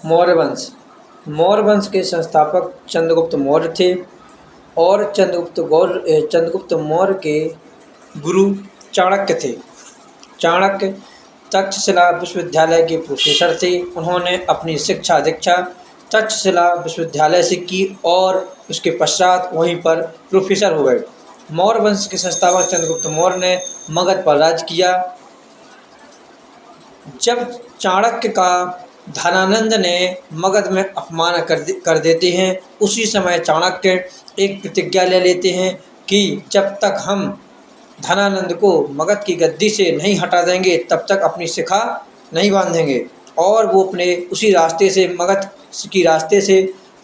मौर्य वंश। मौर्य वंश के संस्थापक चंद्रगुप्त मौर्य थे और चंद्रगुप्त मौर्य के गुरु चाणक्य थे। चाणक्य तक्षशिला विश्वविद्यालय के प्रोफेसर थे। उन्होंने अपनी शिक्षा दीक्षा तक्षशिला विश्वविद्यालय से की और उसके पश्चात वहीं पर प्रोफेसर हो गए। मौर्य वंश के संस्थापक चंद्रगुप्त मौर्य ने मगध पर राज किया। जब चाणक्य का धनानंद ने मगध में अपमान कर देते हैं, उसी समय चाणक्य एक प्रतिज्ञा ले लेते हैं कि जब तक हम धनानंद को मगध की गद्दी से नहीं हटा देंगे तब तक अपनी शिखा नहीं बांधेंगे। और वो अपने उसी रास्ते से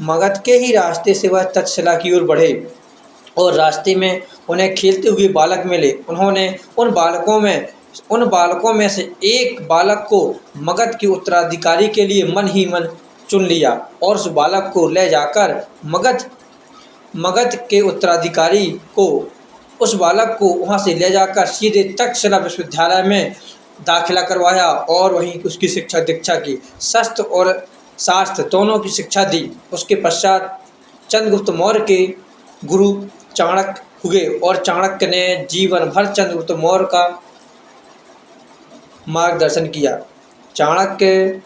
मगध के ही रास्ते से वह तक्षशिला की ओर बढ़े और रास्ते में उन्हें खेलते हुए बालक मिले। उन्होंने उन बालकों में से एक बालक को मगध के उत्तराधिकारी के लिए मन ही मन चुन लिया और उस बालक को ले जाकर मगध के उत्तराधिकारी को उस बालक को वहाँ से ले जाकर सीधे तक्षशिला विश्वविद्यालय में दाखिला करवाया और वहीं उसकी शिक्षा दीक्षा की, शस्त्र और शास्त्र दोनों की शिक्षा दी। उसके पश्चात चंद्रगुप्त मौर्य के गुरु चाणक्य हुए और चाणक्य ने जीवन भर चंद्रगुप्त मौर्य का मार्गदर्शन किया। चाणक्य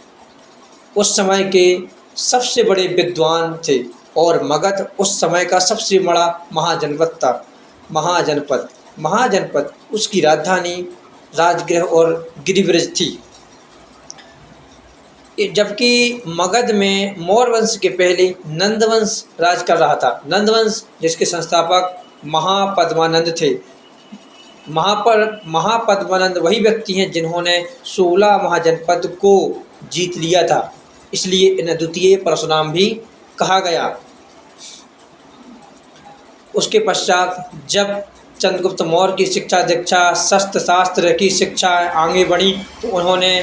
उस समय के सबसे बड़े विद्वान थे और मगध उस समय का सबसे बड़ा महाजनपद था। महाजनपद उसकी राजधानी राजगृह और गिरिब्रज थी। जबकि मगध में मौर्य वंश के पहले नंदवंश राज कर रहा था। नंदवंश जिसके संस्थापक महापद्मानंद थे। महापद्मानंद वही व्यक्ति हैं जिन्होंने 16 महाजनपद को जीत लिया था, इसलिए इन्हें द्वितीय परशुराम भी कहा गया। उसके पश्चात जब चंद्रगुप्त मौर्य की शिक्षा दीक्षा शस्त्र शास्त्र की शिक्षा आगे बढ़ी तो उन्होंने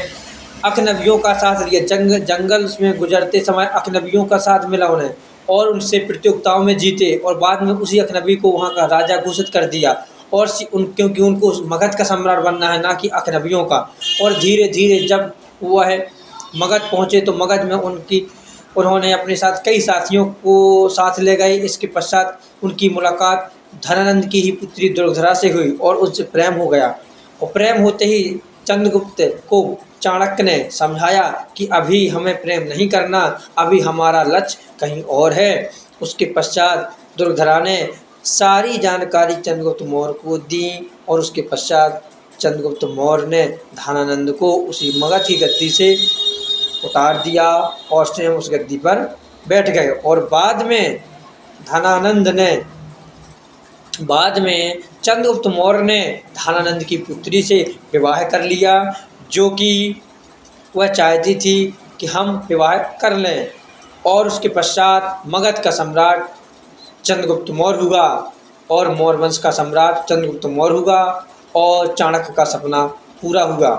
अकनबियों का साथ लिया। जंगल में गुजरते समय अकनबियों का साथ मिला उन्हें और उनसे प्रतियोगिताओं में जीते और बाद में उसी अकनबी को वहाँ का राजा घोषित कर दिया और क्योंकि उनको मगध का सम्राट बनना है, ना कि अकनबियों का। और धीरे धीरे जब वह मगध पहुँचे तो मगध में उन्होंने अपने साथ कई साथियों को साथ ले गए। इसके पश्चात उनकी मुलाकात धनानंद की ही पुत्री दुर्धरा से हुई और उससे प्रेम हो गया। और प्रेम होते ही चंद्रगुप्त को चाणक्य ने समझाया कि अभी हमें प्रेम नहीं करना, अभी हमारा लक्ष्य कहीं और है। उसके पश्चात दुर्धरा ने सारी जानकारी चंद्रगुप्त मौर्य को दी और उसके पश्चात चंद्रगुप्त मौर्य ने धनानंद को उसी मगध की गद्दी से उतार दिया और स्वयं उस गद्दी पर बैठ गए। और बाद में चंद्रगुप्त मौर्य ने धनानंद की पुत्री से विवाह कर लिया, जो कि वह चाहती थी कि हम विवाह कर लें। और उसके पश्चात मगध का सम्राट चंद्रगुप्त मौर्य हुआ और मौर्य वंश का सम्राट चंद्रगुप्त मौर्य हुआ और चाणक्य का सपना पूरा हुआ।